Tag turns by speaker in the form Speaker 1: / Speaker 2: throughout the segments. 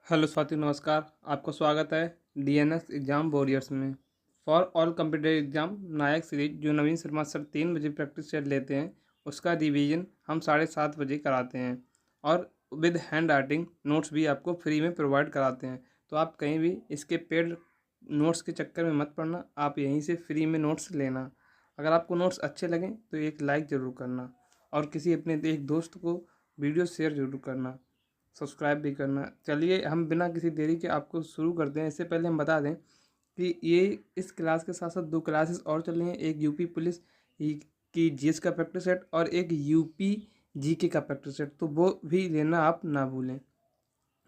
Speaker 1: Hello साथियों, नमस्कार। आपका स्वागत है डीएनएस एग्जाम वॉरियर्स में। For all computer exam Nayak series जो नवीन शर्मा सर 3 बजे प्रैक्टिस सेट लेते हैं, उसका रिवीजन हम 7:30 बजे कराते हैं और विद हैंड राइटिंग नोट्स भी आपको फ्री में प्रोवाइड कराते हैं। तो आप कहीं भी इसके पेड नोट्स के चक्कर में मत पड़ना, आप यहीं से फ्री में नोट्स लेना। अगर आपको नोट्स अच्छे लगें तो एक लाइक ज़रूर करना और किसी अपने एक दोस्त को वीडियो शेयर ज़रूर करना, सब्सक्राइब भी करना। चलिए हम बिना किसी देरी के आपको शुरू करते हैं। इससे पहले हम बता दें कि ये इस क्लास के साथ साथ 2 क्लासेस और चल रही हैं। एक यूपी पुलिस की जीएस का प्रैक्टिस सेट और एक यूपी जीके का प्रैक्टिस सेट, तो वो भी लेना आप ना भूलें।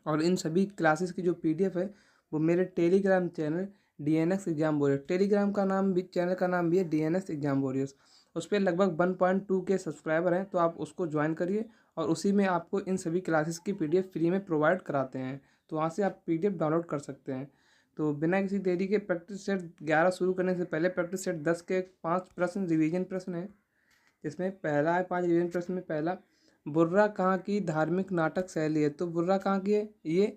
Speaker 1: और इन सभी क्लासेस की जो पीडीएफ है वो मेरे Telegram channel DNS exam warrior, Telegram का नाम भी, चैनल का नाम भी है डीएनएस एग्जाम वॉरियर्स। उस पर लगभग 1.2 के सब्सक्राइबर हैं, तो आप उसको ज्वाइन करिए और उसी में आपको इन सभी क्लासेस की पीडीएफ फ्री में प्रोवाइड कराते हैं। तो वहाँ से आप पीडीएफ डाउनलोड कर सकते हैं। तो बिना किसी देरी के प्रैक्टिस सेट 11 शुरू करने से पहले प्रैक्टिस सेट 10 के 5 प्रश्न रिवीजन प्रश्न है। जिसमें पहला है 5 रिवीजन प्रश्न में पहला, बुर्रा कहाँ की धार्मिक नाटक शैली है? तो बुर्रा कहाँ की है? ये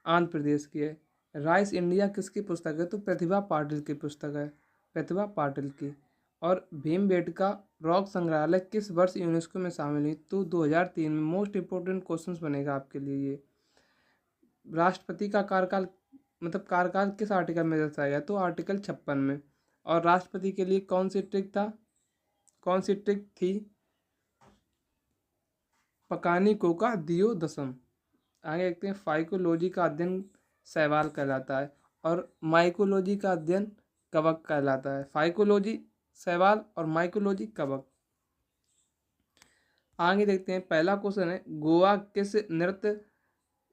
Speaker 1: आंध्र प्रदेश की है। राइस इंडिया किसकी पुस्तक है? तो प्रतिभा पाटिल की पुस्तक है, प्रतिभा पाटिल की। और भीमबेटका रॉक संग्रहालय किस वर्ष यूनेस्को में शामिल हुई? तो 2003 में। मोस्ट इंपोर्टेंट क्वेश्चंस बनेगा आपके लिए ये। राष्ट्रपति का कार्यकाल कार्यकाल किस आर्टिकल में दर्शाया गया? तो आर्टिकल 56 में। और राष्ट्रपति के लिए कौन सी ट्रिक थी? पकानी कोका दियो दसम। आगे देखते हैं, फाइकोलॉजी का अध्ययन शैवाल कहलाता है और माइकोलॉजी का अध्ययन कवक कहलाता है। फाइकोलॉजी शैवाल और माइकोलॉजी कवक। आगे देखते हैं, पहला क्वेश्चन है, गोवा किस नृत्य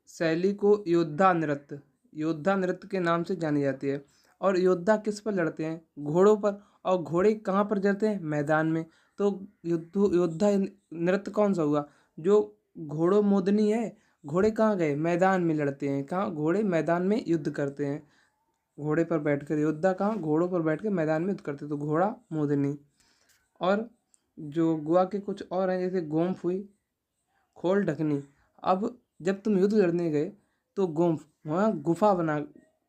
Speaker 1: शैली को योद्धा नृत्य के नाम से जानी जाती है? और योद्धा किस पर लड़ते हैं? घोड़ों पर। और घोड़े कहाँ पर चलते हैं? मैदान में। तो योद्धा नृत्य कौन सा हुआ? जो घोड़ों मोदनी है। घोड़े कहाँ गए? मैदान में लड़ते हैं। कहाँ? घोड़े मैदान में युद्ध करते हैं, घोड़े पर बैठकर। योद्धा कहाँ? घोड़ों पर बैठ कर मैदान में युद्ध करते हैं, तो घोड़ा मोदनी। और जो गोवा के कुछ और हैं, जैसे गोम्फ हुई, खोल ढकनी। अब जब तुम युद्ध लड़ने गए तो गोम्फ वहाँ गुफा बना,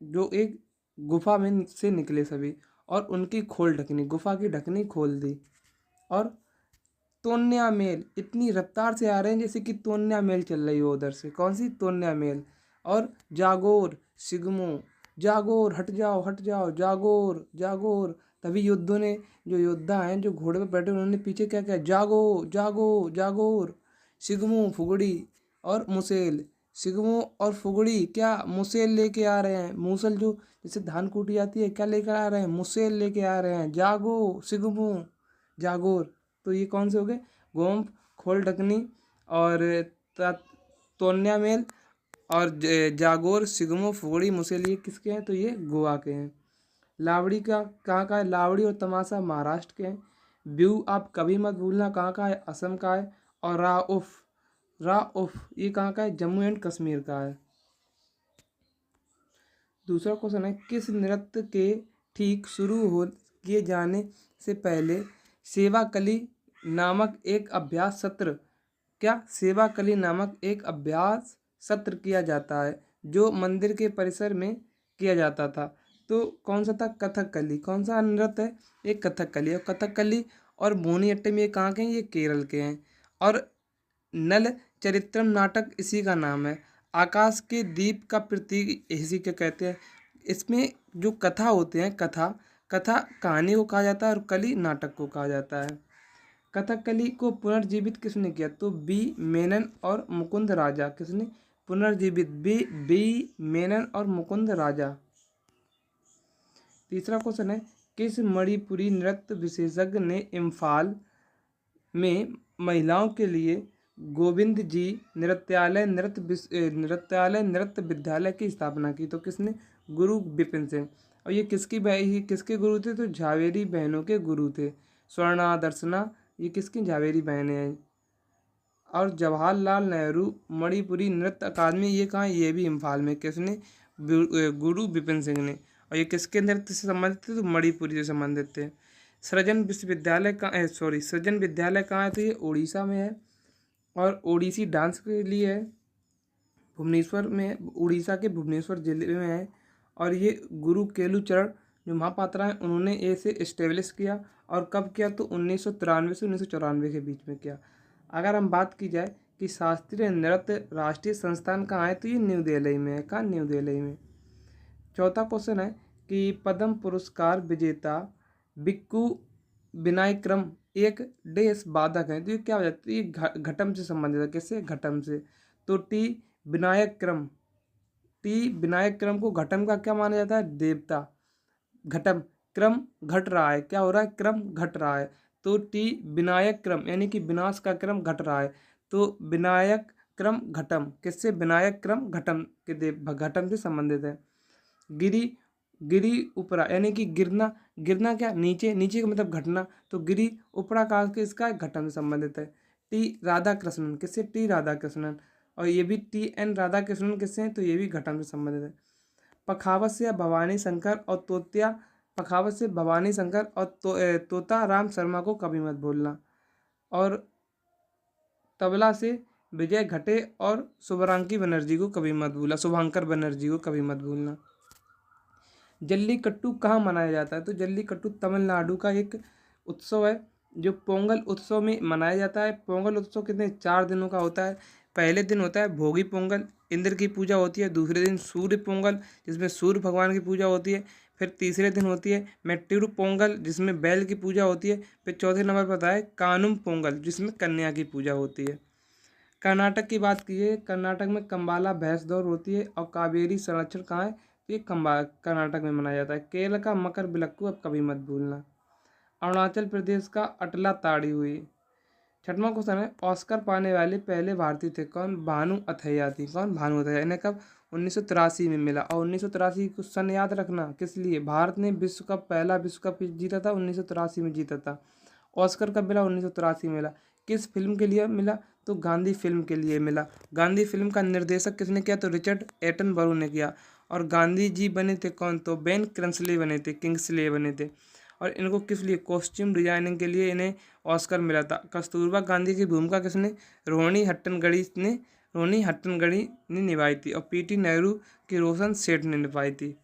Speaker 1: जो एक गुफा में से निकले सभी, और उनकी खोल ढकनी, गुफा की ढकनी खोल दी। और तोन्या मेल इतनी रफ्तार से आ रहे हैं जैसे कि तोन्या मेल चल रही हो उधर से। कौन सी? तोन्या मेल। और जागोर सिगमो, जागोर हट जाओ हट जाओ, जागोर जागोर। तभी योद्धों ने, जो योद्धा हैं जो घोड़े पर बैठे, उन्होंने पीछे क्या किया? जागो जागो जागोर। सिगमो फुगड़ी और मुसेल, सिगमो और फुगड़ी क्या मुसेल लेके आ रहे हैं? मूसल जो जैसे धान कूटी जाती है, क्या लेकर आ रहे हैं? मुसेल लेके आ रहे हैं। जागो सिगमो जागोर। तो ये कौन से हो गए? गोम्फ, खोल ढकनी और तोन्या मेल और जागोर, सिगमो, फुगड़ी, मुसेल, ये किसके हैं? तो ये गोवा के हैं। लावड़ी का कहाँ का है? लावड़ी और तमाशा महाराष्ट्र के हैं। ब्यू आप कभी मत भूलना कहाँ का है? असम का है। और राउफ ये कहाँ का है? जम्मू एंड कश्मीर का है। दूसरा क्वेश्चन है, किस नृत्य के ठीक शुरू हो किए जाने से पहले सेवाकली नामक एक अभ्यास सत्र, क्या सेवाकली नामक एक अभ्यास सत्र किया जाता है, जो मंदिर के परिसर में किया जाता था? तो कौन सा था? कथकली। कौन सा नृत्य है? एक कथकली। और कथकली और मोहिनीअट्टम ये कहाँ के हैं? ये केरल के हैं। और नल चरित्रम नाटक इसी का नाम है। आकाश के दीप का प्रतीक इसी के कहते हैं। इसमें जो कथा होते हैं, कथा कथा कहानी को कहा जाता है और कली नाटक को कहा जाता है। कथकली को पुनर्जीवित किसने किया? तो बी मेनन और मुकुंद राजा। किसने पुनर्जीवित? बी मेनन और मुकुंद राजा। तीसरा क्वेश्चन है, किस मणिपुरी नृत्य विशेषज्ञ ने इम्फाल में महिलाओं के लिए गोविंद जी नृत्यालय नृत्य विद्यालय की स्थापना की? तो किसने? गुरु बिपिन सिंह। और ये किसके गुरु थे? तो झावेरी बहनों के गुरु थे। स्वर्णा दर्शना ये किसकी? झावेरी बहनें हैं। और जवाहरलाल नेहरू मणिपुरी नृत्य अकादमी ये कहाँ है? ये भी इम्फाल में। किसने? गुरु बिपिन सिंह ने। और ये किसके नृत्य से संबंधित थे? तो मणिपुरी से संबंधित थे। सृजन विश्वविद्यालय कहाँ, सृजन विद्यालय कहाँ है? तो ये उड़ीसा में है और ओडिसी डांस के लिए है। भुवनेश्वर में, उड़ीसा के भुवनेश्वर जिले में है। और ये गुरु केलुचरण जो महापात्रा हैं उन्होंने इसे इस्टेब्लिश किया। और कब किया, तो 1993 से 1994 के बीच में किया। अगर हम बात की जाए कि शास्त्रीय नृत्य राष्ट्रीय संस्थान कहाँ है, तो ये न्यू दिल्ली में है। कहाँ, न्यू दिल्ली में। चौथा क्वेश्चन है कि पद्म पुरस्कार विजेता बिक्कू विनायक्रम एक डेस वादक है। तो ये क्या हो जाता है, ये घटम से संबंधित है। किससे, घटम से। तो विनायक्रम टी विनायक्रम को घटम का क्या माना जाता है, देवता। घटम, क्रम घट रहा है, क्या हो रहा है, क्रम घट रहा है। तो विनायक क्रम यानी कि विनाश का क्रम घट रहा है। तो विनायक क्रम घटम, किससे, विनायक क्रम घटम के देव, घटम से संबंधित है। गिरी, गिरी उपरा यानी कि गिरना, गिरना क्या, नीचे, नीचे का मतलब घटना। तो गिरी उपरा का किसका है, घटम से संबंधित है। राधा कृष्णन, किससे, राधा कृष्णन। और ये भी राधा कृष्णन किससे हैं, तो ये भी घटम से संबंधित है। पखावत से भवानी शंकर और तोतिया, पखावत से भवानी शंकर और तोता राम शर्मा को कभी मत भूलना। और तबला से विजय घटे और शुभरांकी बनर्जी को कभी मत भूलना, शुभांकर बनर्जी को कभी मत भूलना। जल्लीकट्टू कहाँ मनाया जाता है, तो जल्लीकट्टू तमिलनाडु का एक उत्सव है जो पोंगल उत्सव में मनाया जाता है। पोंगल उत्सव कितने, 4 दिनों का होता है। पहले दिन होता है भोगी पोंगल, इंद्र की पूजा होती है। दूसरे दिन सूर्य पोंगल, जिसमें सूर्य भगवान की पूजा होती है। फिर तीसरे दिन होती है मेट्टिरू पोंगल, जिसमें बैल की पूजा होती है। फिर चौथे नंबर पर आता है कानुम पोंगल, जिसमें कन्या की पूजा होती है। कर्नाटक की बात कीजिए, कर्नाटक में कंबाला भैंस दौड़ होती है। और कावेरी संरक्षण कहाँ है, ये कर्नाटक में मनाया जाता है। केरल का मकर बिलक्कू अब कभी मत भूलना। अरुणाचल प्रदेश का अटला ताड़ी हुई। छठवां क्वेश्चन है, ऑस्कर पाने वाले पहले भारतीय थे कौन, भानु अथैया थी। कौन, भानु अथैया। इन्हें कब, 1983 में मिला। और 1983 को सन याद रखना, किस लिए, भारत ने विश्व कप, पहला विश्व कप जीता था 1983 में जीता था। ऑस्कर कब मिला, 1983 में मिला। किस फिल्म के लिए मिला, तो गांधी फिल्म के लिए मिला। गांधी फिल्म का निर्देशक किसने किया, तो रिचर्ड एटनबरो ने किया। और गांधी जी बने थे कौन, तो बेन किंग्सले बने थे, किंग्सले बने थे। और इनको किस लिए, कॉस्ट्यूम डिजाइनिंग के लिए इन्हें ऑस्कर मिला था। कस्तूरबा गांधी की भूमिका किसने, रोहिणी हट्टनगड़ी ने निभाई थी। और पीटी नेहरू की रोशन सेठ ने निभाई थी।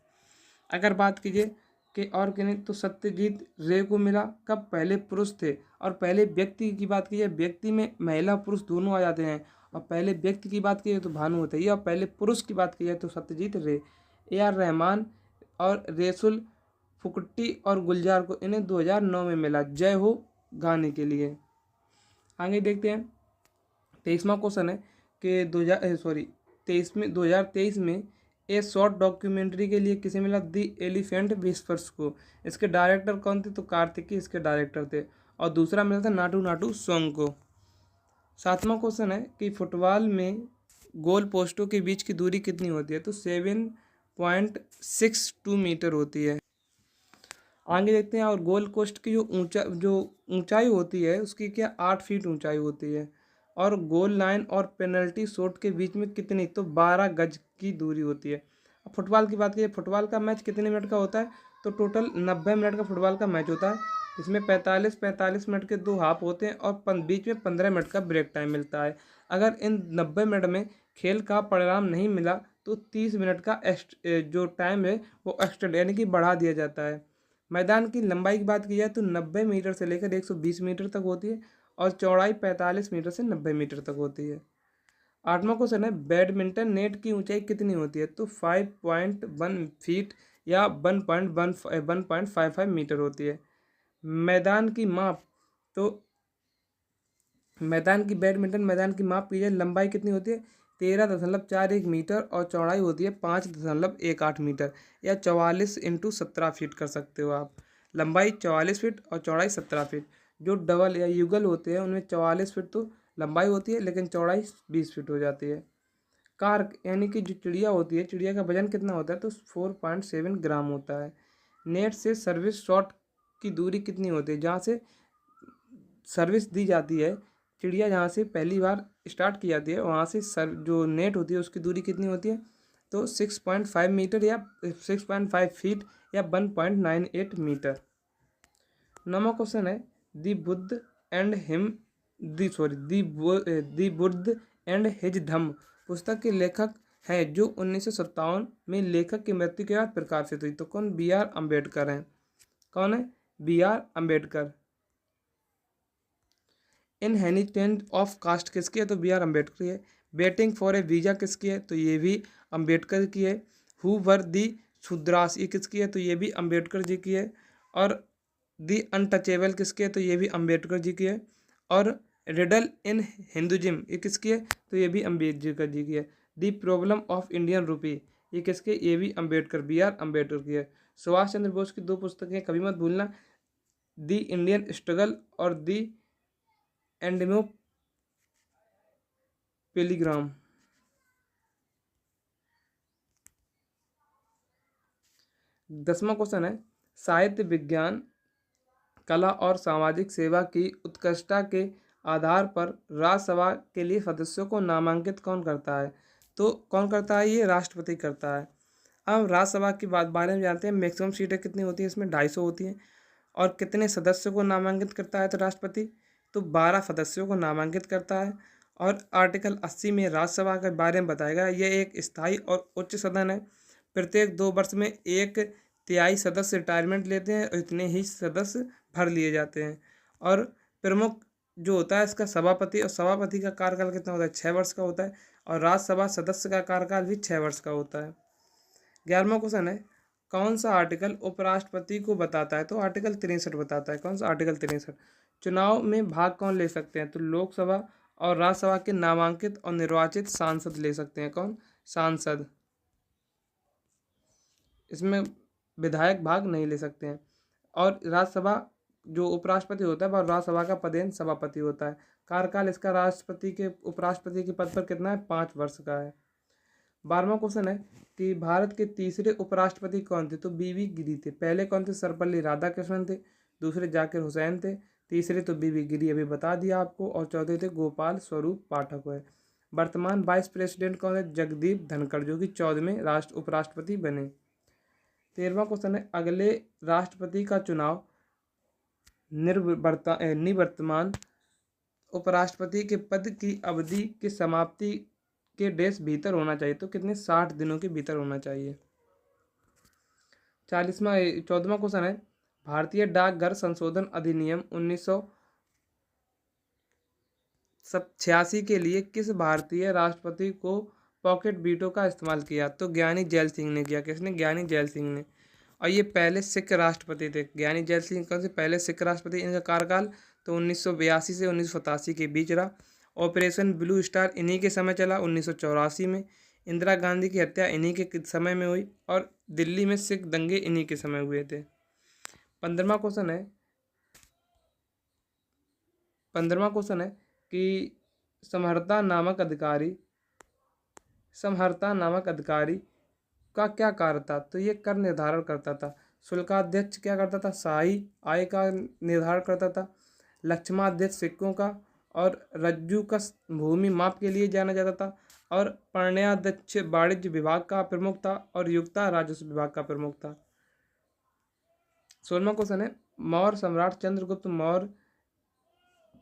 Speaker 1: अगर बात कीजिए कि और किन्हें, तो सत्यजीत रे को मिला। कब, पहले पुरुष थे। और पहले व्यक्ति की बात कीजिए, व्यक्ति में महिला पुरुष दोनों आ जाते हैं। और पहले व्यक्ति की बात कीजिए तो भानु अथैया, और पहले पुरुष की बात कीजिए तो सत्यजीत रे। AR रहमान और रेसुल फुकुट्टी और गुलजार को इन्हें 2009 में मिला जय हो गाने के लिए। आगे देखते हैं, 23वां क्वेश्चन है कि 2023 में ए शॉर्ट डॉक्यूमेंट्री के लिए किसे मिला, दी एलिफेंट विस्पर्स को। इसके डायरेक्टर कौन थे, तो कार्तिकी इसके डायरेक्टर थे। और दूसरा मिला था नाटू नाटू सॉन्ग को। 7वां क्वेश्चन है कि फुटबॉल में गोल पोस्टों के बीच की दूरी कितनी होती है, तो 7.62 मीटर होती है। आगे देखते हैं, और गोल पोस्ट की जो ऊंचाई होती है उसकी क्या, 8 फीट ऊंचाई होती है। और गोल लाइन और पेनल्टी शॉट के बीच में कितनी, तो 12 गज की दूरी होती है। अब फुटबॉल की बात करें, फुटबॉल का मैच कितने मिनट का होता है, तो टोटल 90 मिनट का फुटबॉल का मैच होता है। इसमें 45 मिनट के 2 हाफ होते हैं और बीच में 15 मिनट का ब्रेक टाइम मिलता है। अगर इन 90 मिनट में खेल का परिणाम नहीं मिला तो 30 मिनट का जो टाइम है वो एक्स्टेंड यानी कि बढ़ा दिया जाता है। मैदान की लंबाई की बात की जाए तो 90 मीटर से लेकर 120 मीटर तक होती है। और चौड़ाई 45 मीटर से 90 मीटर तक होती है। 8वां क्वेश्चन है, बैडमिंटन नेट की ऊंचाई कितनी होती है, तो 5.1 फीट या 1.55 मीटर होती है। मैदान की माप, तो बैडमिंटन मैदान की माप की जाए, लंबाई कितनी होती है, 13.41 मीटर। और चौड़ाई होती है 5.18 मीटर, या 44x17 फीट कर सकते हो आप। लंबाई 44 फीट और चौड़ाई 17 फीट। जो डबल या युगल होते हैं उनमें 44 फीट तो लंबाई होती है, लेकिन चौड़ाई 20 फीट हो जाती है। कार्क यानी कि जो चिड़िया होती है, चिड़िया का वजन कितना होता है, तो 4.7 ग्राम होता है। नेट से सर्विस शॉट की दूरी कितनी होती है, जहाँ से सर्विस दी जाती है, चिड़िया जहाँ से पहली बार स्टार्ट की जाती है वहाँ से जो नेट होती है उसकी दूरी कितनी होती है, तो 6.5 मीटर या 6.5 फीट या 1.98 मीटर। 9वां क्वेश्चन है, the Buddha and him the Buddha and his Dhamma पुस्तक के लेखक हैं जो 1957 में लेखक की मृत्यु के बाद प्रकाशित हुई। तो कौन? बी आर अम्बेडकर हैं। कौन है? B R Ambedkar. Inheritance of caste किसकी है? तो बी आर अम्बेडकर की है। वेटिंग फॉर ए वीजा किसकी है? तो ये भी अम्बेडकर की है। हु वर दी शूद्रास ये किसकी है? तो ये भी अम्बेडकर जी की है। और दी अनटचेबल किसकी है? तो ये भी अम्बेडकर जी की है। और रिडल इन हिंदुइज्म ये किसकी है? तो ये भी अम्बेडकर जी की है। दी प्रॉब्लम ऑफ इंडियन रूपी ये किसके? ये भी अम्बेडकर, बी आर अम्बेडकर की है। सुभाष चंद्र बोस की 2 पुस्तकें कभी मत भूलना, दी इंडियन स्ट्रगल और दी एंडमो पेलीग्राम। 10वां क्वेश्चन है, साहित्य, विज्ञान, कला और सामाजिक सेवा की उत्कृष्टता के आधार पर राज्यसभा के लिए सदस्यों को नामांकित कौन करता है? तो कौन करता है? ये राष्ट्रपति करता है। अब राज्यसभा की बारे में जानते हैं। मैक्सिमम सीटें कितनी होती हैं? इसमें 250 होती हैं। और कितने सदस्यों को नामांकित करता है तो राष्ट्रपति? तो 12 सदस्यों को नामांकित करता है। और आर्टिकल 80 में राज्यसभा के बारे में बताएगा। यह एक स्थायी और उच्च सदन है। प्रत्येक 2 वर्ष में 1/3 सदस्य रिटायरमेंट लेते हैं और इतने ही सदस्य भर लिए जाते हैं। और प्रमुख जो होता है इसका सभापति, और सभापति का कार्यकाल कितना होता है? 6 वर्ष का होता है। और राज्यसभा सदस्य का कार्यकाल भी 6 वर्ष का होता है। 11वां क्वेश्चन है, कौन सा आर्टिकल उपराष्ट्रपति को बताता है? तो आर्टिकल 63 बताता है। कौन सा? आर्टिकल 63। चुनाव में भाग कौन ले सकते हैं? तो लोकसभा और राज्यसभा के नामांकित और निर्वाचित सांसद ले सकते हैं। कौन? सांसद। इसमें विधायक भाग नहीं ले सकते हैं। और राज्यसभा जो उपराष्ट्रपति होता है वह राज्यसभा का पदेन सभापति होता है। कार्यकाल इसका राष्ट्रपति के उपराष्ट्रपति के पद पर कितना है? 5 वर्ष का है। 12वां क्वेश्चन है कि भारत के तीसरे उपराष्ट्रपति कौन थे? तो बीवी गिरी थे। पहले कौन थे? सर्वपल्ली राधाकृष्णन थे। दूसरे जाकिर हुसैन थे। तीसरे तो बीवी गिरी, अभी बता दिया आपको। और चौथे थे गोपाल स्वरूप पाठक हुए। वर्तमान वाइस प्रेसिडेंट कौन है? जगदीप धनखड़, जो कि 14वें उपराष्ट्रपति बने। 13वां क्वेश्चन है, अगले राष्ट्रपति का चुनाव निवर्तमान उपराष्ट्रपति के पद की अवधि की समाप्ति के डेज भीतर होना चाहिए। तो कितने? 60 दिनों के भीतर होना चाहिए। 14वां क्वेश्चन है, भारतीय डाकघर संशोधन अधिनियम 1986 के लिए किस भारतीय राष्ट्रपति को पॉकेट वीटो का इस्तेमाल किया? तो ज्ञानी जैल सिंह ने किया। किसने? ज्ञानी जैल सिंह ने। और ये पहले सिख राष्ट्रपति थे। ज्ञानी जैल सिंह कौन से? पहले सिख राष्ट्रपति। इनका कार्यकाल तो 1982 से 1987 के बीच रहा। ऑपरेशन ब्लू स्टार इन्हीं के समय चला 1984 में। इंदिरा गांधी की हत्या इन्हीं के समय में हुई। और दिल्ली में सिख दंगे इन्हीं के समय हुए थे। 15वां क्वेश्चन है कि समहर्ता नामक अधिकारी का क्या कार्य था? तो ये कर निर्धारण करता था। शुल्काध्यक्ष क्या करता था? शाही आय का निर्धारण करता था। लक्षमाध्यक्ष सिक्कों का और रज्जू का भूमि माप के लिए जाना जाता था। और पर्णयाध्यक्ष वाणिज्य विभाग का प्रमुख था। और युक्ता राजस्व विभाग का प्रमुख था। 16वां क्वेश्चन है, मौर्य सम्राट चंद्रगुप्त मौर्य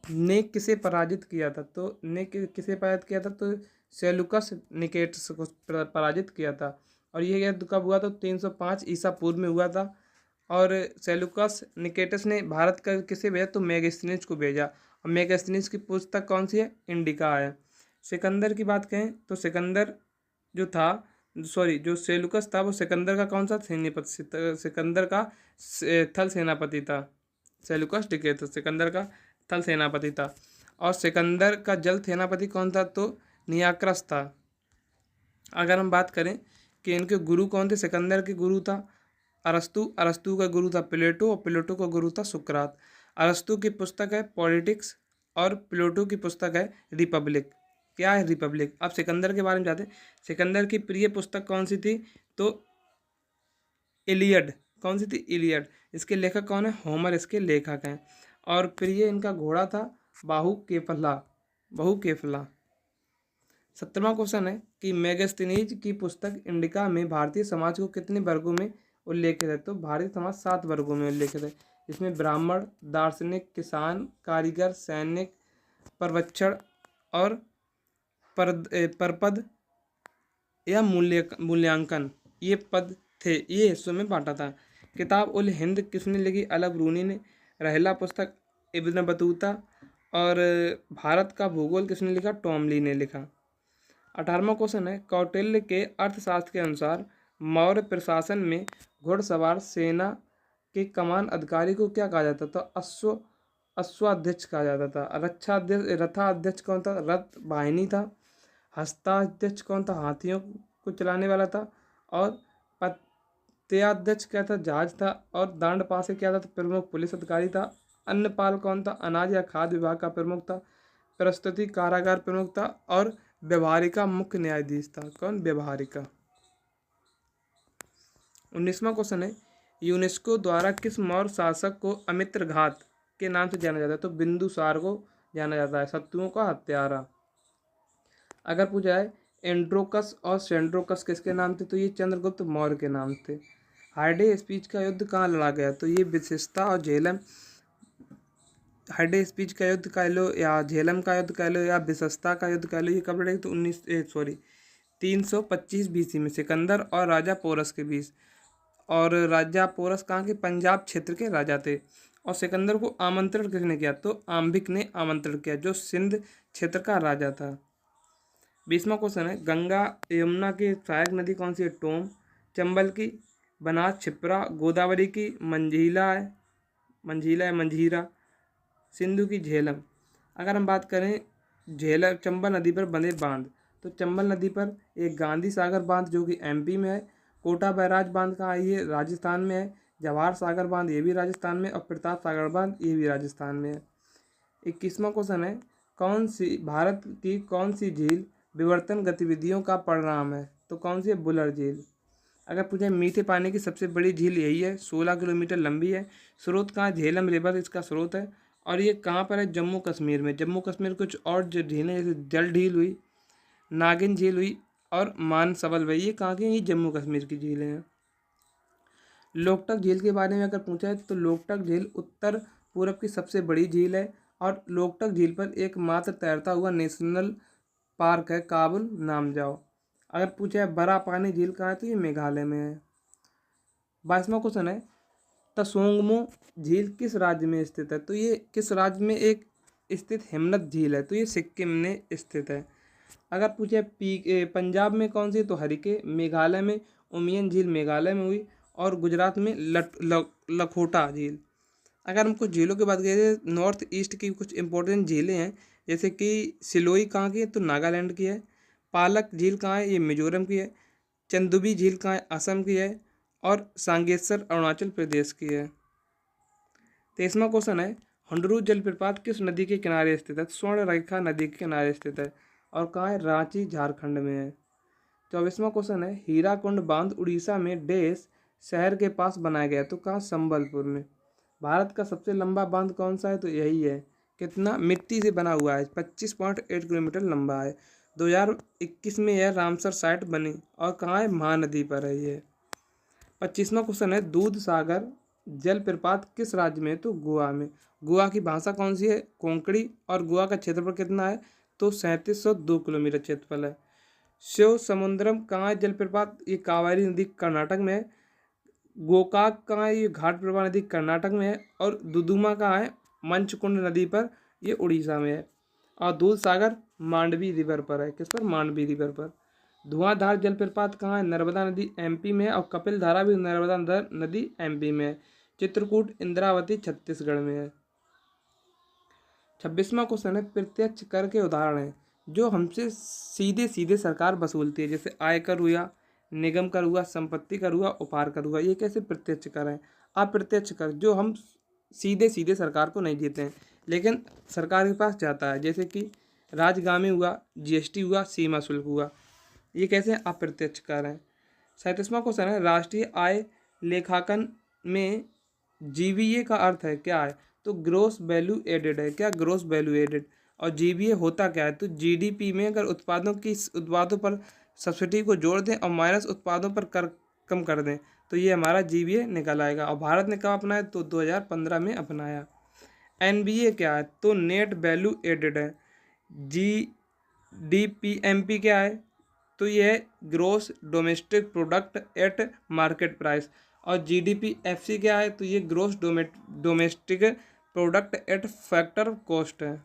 Speaker 1: ने किसे पराजित किया था? तो किसे पराजित किया था? तो सेल्यूकस निकेटस को पराजित किया था। और ये युद्ध कब हुआ? तो 305 ईसा पूर्व में हुआ था। और सेल्यूकस निकेटस ने भारत का किसे भेजा? तो मेगास्थनीज को भेजा। और मेगास्थनीज की पुस्तक कौन सी है? इंडिका है। सिकंदर की बात करें तो सिकंदर जो सेल्यूकस था वो सिकंदर का कौन सा सेनापति? सिकंदर का थल सेनापति था। सेल्यूकस निकेटस सिकंदर का थल सेनापति था। और सिकंदर का जल सेनापति कौन था? तो नियाक्रस था। अगर हम बात करें कि इनके गुरु कौन थे? सिकंदर के गुरु था अरस्तु का गुरु था प्लेटो, और प्लेटो का गुरु था सुकरात। अरस्तु की पुस्तक है पॉलिटिक्स और प्लेटो की पुस्तक है रिपब्लिक। क्या है? रिपब्लिक। अब सिकंदर के बारे में जानते हैं। सिकंदर की प्रिय पुस्तक कौन सी थी? तो इलियड। कौन सी थी? इलियड। इसके लेखक कौन है? होमर इसके लेखक हैं। और प्रिय इनका घोड़ा था बहुकेफला। 17वां क्वेश्चन है कि मेगास्थनीज की पुस्तक इंडिका में भारतीय समाज को कितने वर्गों में उल्लेखित है? तो भारतीय समाज 7 वर्गों में उल्लेखित है। इसमें ब्राह्मण, दार्शनिक, किसान, कारीगर, सैनिक, परवच्छड़ और परपद या मूल्यांकन ये पद थे, ये हिस्सों में बांटा था। किताब उल हिंद किसने लिखी? अल बरूनी ने। रहला पुस्तक इब्न बतूता। और भारत का भूगोल किसने लिखा? टॉमली ने लिखा। 18वां क्वेश्चन है, कौटिल्य के अर्थशास्त्र के अनुसार मौर्य प्रशासन में घुड़सवार सेना के कमान अधिकारी को क्या कहा जाता था? अश्वाध्यक्ष कहा जाता था। रथाध्यक्ष कौन था? रथ वाहिनी था। हस्ताध्यक्ष कौन था? हाथियों को चलाने वाला था। और पत्याध्यक्ष क्या था? जहाज था। और दांडपासे क्या था? प्रमुख पुलिस अधिकारी था। अन्नपाल कौन था? अनाज या खाद्य विभाग का प्रमुख था। प्रस्तुति कारागार प्रमुख था। और व्यवहारिका मुख्य न्यायाधीश था। कौन? व्यवहारिका। 19वां क्वेश्चन है, यूनेस्को द्वारा किस मौर्य शासक को अमित्रघात के नाम से जाना जाता है? तो बिंदुसार को जाना जाता है, शत्रुओं का हत्यारा। अगर पूछा जाए एंड्रोकस और सेंड्रोकस किसके नाम थे? तो ये चंद्रगुप्त मौर्य के नाम थे। हाइडे स्पीच का युद्ध कहाँ लड़ा गया? तो ये विशिष्टा और झेलम। हाइडे स्पीच का युद्ध कह लो या झेलम का युद्ध कह लो या विशिष्टा का युद्ध कह लो, ये कब लड़े? तो 325 BC में सिकंदर और राजा पोरस के बीच। और राजा पोरस कहाँ के? पंजाब क्षेत्र के राजा थे। और सिकंदर को आमंत्रण किसने किया? तो आम्बिक ने आमंत्रण किया, जो सिंध क्षेत्र का राजा था। 20वां क्वेश्चन है, गंगा यमुना की सहायक नदी कौन सी है? टोम। चंबल की बनास छिप्रा। गोदावरी की मंझीरा। सिंधु की झेलम। अगर हम बात करें चंबल नदी पर बने बांध, तो चंबल नदी पर एक गांधी सागर बांध जो कि MP में है। कोटा बैराज बांध कहाँ है? ये राजस्थान में है। जवाहर सागर बांध ये भी राजस्थान में। और प्रताप सागर बांध ये भी राजस्थान में है। 21वां क्वेश्चन है, भारत की कौन सी झील विवर्तन गतिविधियों का परिणाम है? तो कौन सी है? बुलर झील। अगर पूछे मीठे पानी की सबसे बड़ी झील यही है, 16 किलोमीटर लंबी है। स्रोत कहाँ? झेलम रिवर इसका स्रोत है। और ये कहाँ पर है? जम्मू कश्मीर में। जम्मू कश्मीर कुछ और जो झीलें जैसे जल झील हुई, नागिन झील हुई और मानसबल हुई, ये कहाँ की? ये जम्मू कश्मीर की झीलें हैं। लोकटक झील के बारे में अगर पूछा है तो लोकटक झील उत्तर पूरब की सबसे बड़ी झील है। और लोकटक झील पर एकमात्र तैरता हुआ नेशनल पार्क है, काबुल नामजाओ। अगर पूछा है बड़ा पानी झील कहाँ है, तो ये मेघालय में है। 22वां क्वेश्चन है, तसोंगमो झील किस राज्य में स्थित है? तो ये किस राज्य में एक स्थित हिमनद झील है? तो ये सिक्किम में स्थित है। अगर पूछे पंजाब में कौन सी? तो हरिके। मेघालय में उमियम झील मेघालय में हुई। और गुजरात में लखोटा झील। अगर हम कुछ झीलों की बात करें, नॉर्थ ईस्ट की कुछ इंपॉर्टेंट झीलें हैं, जैसे कि सिलोई कहाँ की है? तो नागालैंड की है। पालक झील कहाँ है? ये मिजोरम की है। चंदुबी झील कहाँ है? असम की है। और सांगेश्वर अरुणाचल प्रदेश की है। 23वां क्वेश्चन है, हुंडरू जलप्रपात किस नदी के किनारे स्थित है? स्वर्णरेखा नदी के किनारे स्थित है। और कहाँ है? रांची झारखंड में है। 24वां क्वेश्चन है, हीराकुंड बांध उड़ीसा में डेस शहर के पास बनाया गया, तो कहाँ? संबलपुर में। भारत का सबसे लंबा बांध कौन सा है? तो यही है। कितना? मिट्टी से बना हुआ है, 25.8 किलोमीटर लंबा है। 2021 में यह रामसर साइट बनी। और कहाँ है? महानदी पर है ये। 25वां क्वेश्चन है, दूध सागर जलप्रपात किस राज्य में है? तो गोवा में। गोवा की भाषा कौन सी है? कोंकणी। और गोवा का क्षेत्रफल कितना है? तो 3702 किलोमीटर क्षेत्रफल है। शिव समुद्रम कहाँ है जलप्रपात? ये कावेरी नदी कर्नाटक में है। गोकाक कहाँ है? ये घाट प्रभा नदी कर्नाटक में है। और दुदुमा कहाँ है? मंचकुंड नदी पर, ये उड़ीसा में है। और दूध सागर मांडवी रिवर पर है। किस पर? मांडवी रिवर पर। धुआंधार जलप्रपात कहाँ है? नर्मदा नदी MP में है। और कपिल धारा भी नर्मदा नदी MP में है। चित्रकूट इंद्रावती छत्तीसगढ़ में है। 26वां क्वेश्चन है, प्रत्यक्ष कर के उदाहरण है जो हमसे सीधे सीधे सरकार वसूलती है, जैसे आयकर हुआ, निगम कर हुआ, संपत्ति कर हुआ, उपहार कर हुआ। ये कैसे प्रत्यक्ष कर है? अप्रत्यक्ष कर जो हम सीधे सीधे सरकार को नहीं देते हैं लेकिन सरकार के पास जाता है, जैसे कि राजगामी हुआ, GST हुआ, सीमा शुल्क हुआ। ये कैसे? अप्रत्यक्ष कर है। 37वां क्वेश्चन है, राष्ट्रीय आय लेखांकन में GVA का अर्थ है क्या है? तो ग्रोस वैल्यू एडेड है। क्या? Gross value added. और GVA होता क्या है? तो GDP में अगर उत्पादों पर सब्सिडी को जोड़ दें और माइनस उत्पादों पर कर कम कर दें तो ये हमारा GVA निकल आएगा। और भारत ने कब अपनाया? तो 2015 में अपनाया। NBA क्या है? तो नेट वैल्यू एडेड है। GDPMP क्या है? तो ये है gross domestic product at market price. और जीडीपी एफसी क्या है, तो ये gross domestic product at factor cost है।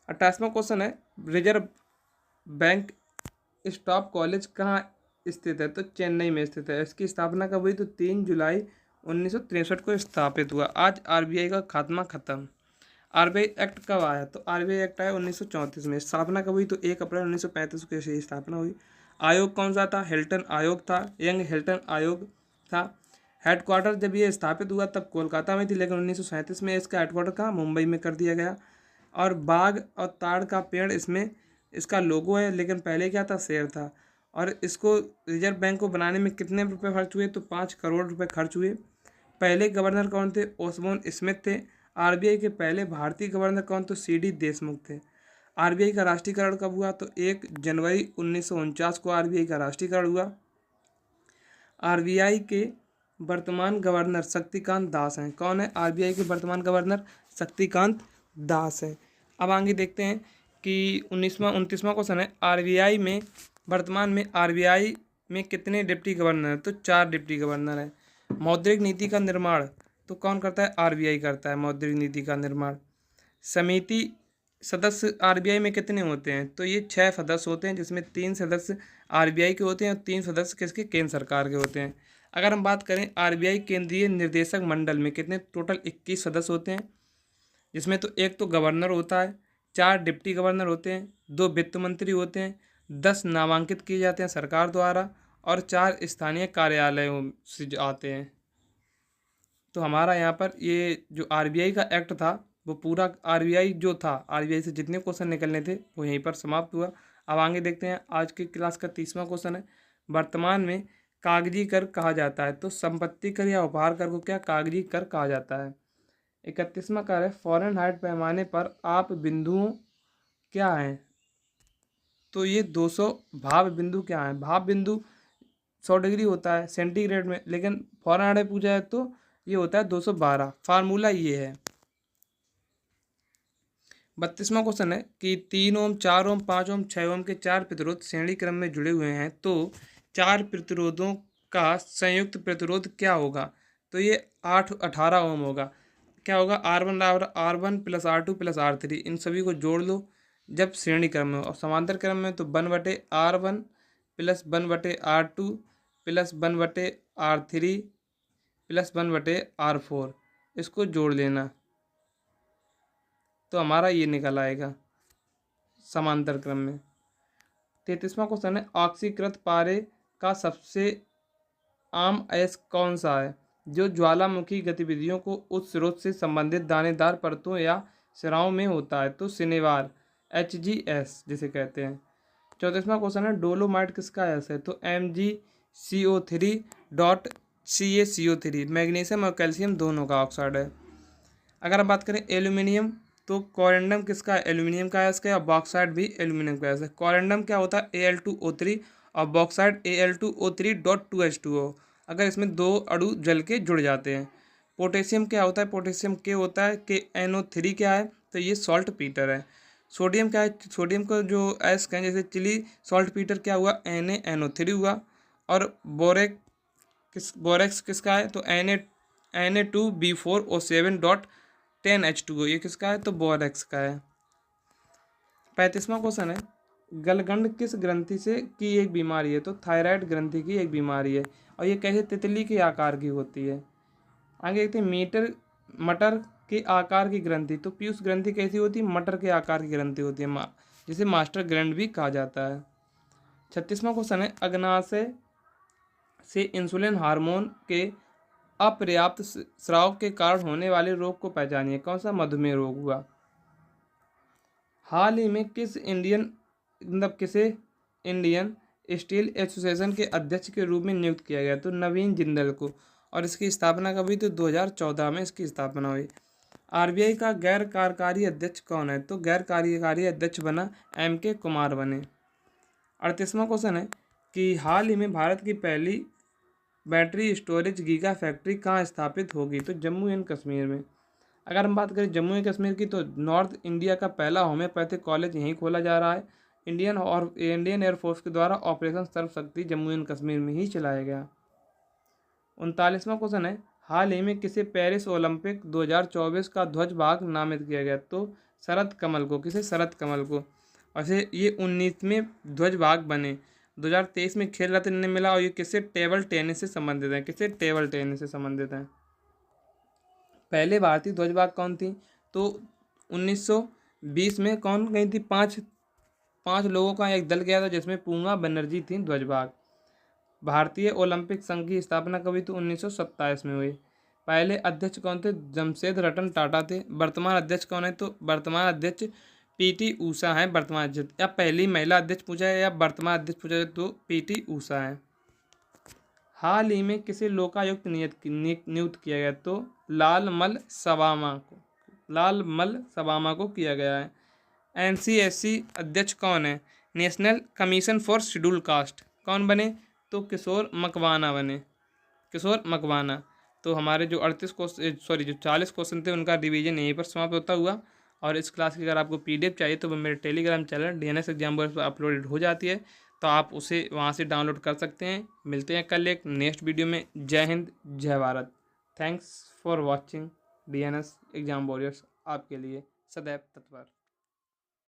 Speaker 1: 28वां क्वेश्चन है रिजर्व बैंक स्टाफ कॉलेज कहाँ स्थित है, तो चेन्नई में स्थित है। इसकी स्थापना कब हुई, तो 3 जुलाई 1963 को स्थापित हुआ। आज आरबीआई का खात्मा खत्म। आरबीआई एक्ट कब आया, तो आरबीआई एक्ट आया 1934 में। स्थापना कब हुई, तो 1 अप्रैल 1935 को ऐसे स्थापना हुई। आयोग कौन सा था, हिल्टन आयोग था, यंग हिल्टन आयोग था। हेडक्वार्टर जब ये स्थापित हुआ तब कोलकाता में थी, लेकिन 1937 में इसका हेडक्वार्टर कहाँ, मुंबई में कर दिया गया। और बाघ और ताड़ का पेड़ इसमें इसका लोगो है, लेकिन पहले क्या था, शेर था। और इसको रिजर्व बैंक को बनाने में कितने रुपए खर्च हुए, तो 5 करोड़ रुपए खर्च हुए। पहले गवर्नर कौन थे, ओसबोर्न स्मिथ थे। आरबीआई के पहले भारतीय गवर्नर कौन, तो सीडी देशमुख थे। आरबीआई का राष्ट्रीयकरण कब हुआ, तो 1 जनवरी 1949 को आरबीआई का राष्ट्रीयकरण हुआ। आरबीआई के वर्तमान गवर्नर शक्तिकांत दास हैं। कौन है, आरबीआई के वर्तमान गवर्नर शक्तिकांत दास है। अब आगे देखते हैं कि 29वां क्वेश्चन है आरबीआई में वर्तमान में आरबीआई में कितने डिप्टी गवर्नर हैं, तो 4 डिप्टी गवर्नर हैं। मौद्रिक नीति का निर्माण तो कौन करता है, आरबीआई करता है मौद्रिक नीति का निर्माण। समिति सदस्य आरबीआई में कितने होते हैं, तो ये 6 सदस्य होते हैं, जिसमें 3 सदस्य आरबीआई के होते हैं और 3 सदस्य किसके, केंद्र सरकार के होते हैं। अगर हम बात करें आरबीआई केंद्रीय निर्देशक मंडल में कितने, टोटल 21 सदस्य होते हैं, जिसमें तो एक तो गवर्नर होता है, 4 डिप्टी गवर्नर होते हैं, 2 वित्त मंत्री होते हैं, 10 नामांकित किए जाते हैं सरकार द्वारा और 4 स्थानीय कार्यालयों से आते हैं। तो हमारा यहाँ पर ये जो आरबीआई का एक्ट था वो पूरा आरबीआई जो था, आरबीआई से जितने क्वेश्चन निकलने थे वो यहीं पर समाप्त हुआ। अब आगे देखते हैं आज की क्लास का 30वां क्वेश्चन है वर्तमान में कागजी कर कहा जाता है, तो संपत्ति कर या उपहार कर को क्या कागजी कर कहा जाता है। 31वां कार्य है फ़ारेनहाइट पैमाने पर आप बिंदुओं क्या हैं, तो ये 200 भाव बिंदु क्या है, भाव बिंदु 100 डिग्री होता है सेंटीग्रेड में, लेकिन फ़ारेनहाइट पूछा है तो ये होता है 212। फार्मूला ये है। 32वां क्वेश्चन है कि 3 ओम 4 ओम 5 ओम 6 ओम के 4 प्रतिरोध श्रेणी क्रम में जुड़े हुए हैं, तो 4 प्रतिरोधों का संयुक्त प्रतिरोध क्या होगा, तो ये 18 ओम होगा। क्या होगा, R1 plus R2 plus R3, इन सभी को जोड़ लो जब श्रेणी क्रम में हो। और समांतर क्रम में तो 1/R1 plus 1/R2 plus 1/R3 plus 1/R4, इसको जोड़ लेना तो हमारा ये निकल आएगा समांतर क्रम में। 33वां क्वेश्चन है ऑक्सीकृत पारे का सबसे आम अयस्क कौन सा है, जो ज्वालामुखी गतिविधियों को उस स्रोत से संबंधित दानेदार परतों या सिराओं में होता है, तो सिनेवार HGS जिसे कहते हैं। 34वां क्वेश्चन है डोलोमाइट किसका अयस्क है, तो MgCO3 डॉट CaCO3 मैग्नीशियम और कैल्शियम दोनों का ऑक्साइड है। अगर हम बात करें एल्यूमिनियम तो कोरेंडम किसका है, एल्यूमिनियम का अयस्क है और बॉक्साइड भी एल्यूमिनियम का अयस्क है। कोरेंडम क्या होता है Al2O3 और बॉक्साइड Al2O3.2H2O, अगर इसमें 2 अणु जल के जुड़ जाते हैं। पोटेशियम क्या होता है, पोटेशियम के होता है KNO3 क्या है, तो ये सॉल्ट पीटर है। सोडियम क्या है, सोडियम का जो अयस्क है जैसे चिली सॉल्ट पीटर क्या हुआ NaNO3 हुआ। और बोरेक्स किसका है, तो Na2B4O7.10H2O, ये किसका है, तो बोरेक्स का है। 35वां क्वेश्चन है गलगंड किस ग्रंथि से की एक बीमारी है, तो थायराइड ग्रंथि की एक बीमारी है और ये कैसे तितली के आकार की होती है। आगे देखते हैं मटर के आकार की ग्रंथि, तो पीयूष ग्रंथि कैसी होती है, मटर के आकार की ग्रंथि होती है, जिसे मास्टर ग्लैंड भी कहा जाता है। 36वां क्वेश्चन है अग्नाशय से इंसुलिन हार्मोन के अपर्याप्त स्राव के कारण होने वाले रोग को पहचानिए, कौन सा, मधुमेह रोग हुआ। हाल ही में किसे इंडियन स्टील एसोसिएशन के अध्यक्ष के रूप में नियुक्त किया गया, तो नवीन जिंदल को, और इसकी स्थापना कब हुई, तो 2014 में इसकी स्थापना हुई। आरबीआई का गैर कार्यकारी अध्यक्ष कौन है, तो गैर कार्यकारी अध्यक्ष बना MK कुमार बने। 38वां क्वेश्चन है कि हाल ही में भारत की पहली बैटरी स्टोरेज गीगा फैक्ट्री कहाँ स्थापित होगी, तो जम्मू एंड कश्मीर में। अगर हम बात करें जम्मू एंड कश्मीर की तो नॉर्थ इंडिया का पहला होम्योपैथिक कॉलेज यहीं खोला जा रहा है, इंडियन एयरफोर्स के द्वारा ऑपरेशन सर्वशक्ति जम्मू एंड कश्मीर में ही चलाया गया। 39वां क्वेश्चन है, हाल ही में किसे पेरिस ओलंपिक 2024 का ध्वज भाग नामित किया गया? तो शरद कमल को। किसे? शरद कमल को। ऐसे ये 19वें ध्वज भाग बने। 2023 में खेल रत्न इन्हें मिला और ये किससे? टेबल टेनिस से संबंधित है। किससे? टेबल टेनिस से संबंधित है। पहले भारतीय ध्वज भाग कौन थी? तो 1920 में कौन गई थी? पाँच लोगों का एक दल गया था जिसमें पूर्णा बनर्जी थी ध्वज भाग। भारतीय ओलंपिक संघ की स्थापना कभी? तो 1927 में हुई। पहले अध्यक्ष कौन थे? जमशेद रतन टाटा थे। वर्तमान अध्यक्ष कौन है? तो वर्तमान अध्यक्ष पीटी ऊषा है वर्तमान अध्यक्ष। या पहली महिला अध्यक्ष पूछा है या वर्तमान अध्यक्ष पूछा है तो पीटी ऊषा है। हाल ही में किसे लोकायुक्त नियुक्त किया गया? तो लालमल सवामा को किया गया है। एनसीएससी अध्यक्ष कौन है? National commission for schedule caste. कौन बने? तो किशोर मकवाना बने। किशोर मकवाना। तो हमारे जो 40 क्वेश्चन थे उनका रिवीजन यहीं पर समाप्त होता हुआ। और इस क्लास की अगर आपको पीडीएफ चाहिए तो वो मेरे Telegram channel DNS exam board पर अपलोडेड हो जाती है, तो आप उसे वहाँ से डाउनलोड कर सकते हैं। मिलते हैं कल एक नेक्स्ट वीडियो में। जय हिंद, जय Bharat. Thanks for watching DNS exam warriors, आपके लिए सदैव तत्पर।